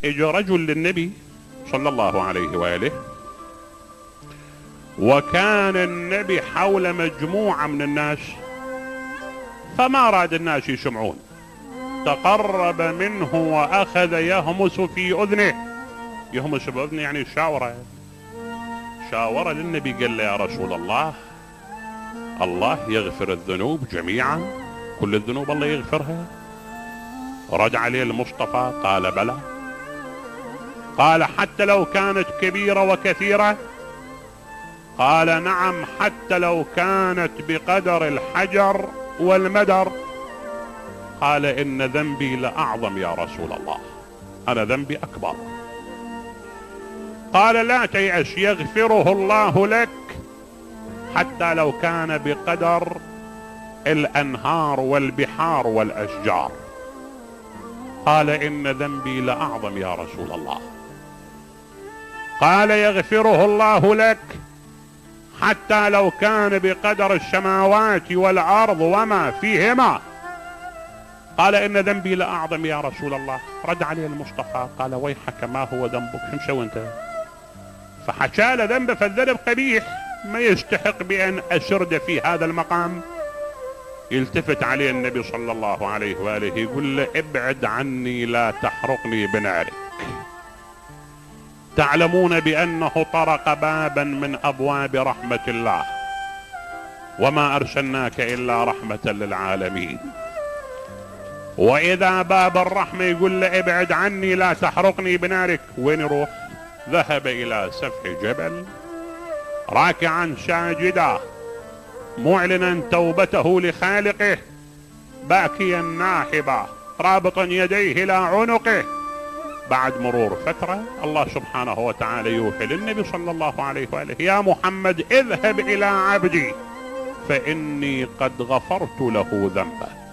اجى رجل للنبي صلى الله عليه وآله، وكان النبي حول مجموعة من الناس، فما راد الناس يسمعون، تقرب منه وأخذ يهمس في أذنه. يهمس بأذنه يعني شاور للنبي، قال له يا رسول الله، الله يغفر الذنوب جميعا، كل الذنوب الله يغفرها؟ رد عليه المصطفى قال بلى. قال حتى لو كانت كبيرة وكثيرة؟ قال نعم، حتى لو كانت بقدر الحجر والمدر. قال إن ذنبي لأعظم يا رسول الله، أنا ذنبي أكبر. قال لا تيأس، يغفره الله لك حتى لو كان بقدر الأنهار والبحار والأشجار. قال إن ذنبي لأعظم يا رسول الله. قال يغفره الله لك حتى لو كان بقدر السماوات والأرض وما فيهما. قال إن ذنبي لأعظم يا رسول الله. رد عليه المصطفى قال ويحك، ما هو ذنبك؟ شو مسوي انت؟ فحكى له ذنبه، فالذنب قبيح ما يستحق بأن أسرد في هذا المقام. يلتفت عليه النبي صلى الله عليه وآله يقول له ابعد عني لا تحرقني بنارك. تعلمون بأنه طرق بابا من أبواب رحمة الله، وما أرسلناك إلا رحمة للعالمين. وإذا باب الرحمة يقول له ابعد عني لا تحرقني بنارك، وين يروح؟ ذهب إلى سفح جبل راكعا ساجدا معلنا توبته لخالقه، باكيا ناحبا رابطا يديه إلى عنقه. بعد مرور فترة الله سبحانه وتعالى يوحي للنبي صلى الله عليه وآله يا محمد اذهب إلى عبدي فإني قد غفرت له ذنبه.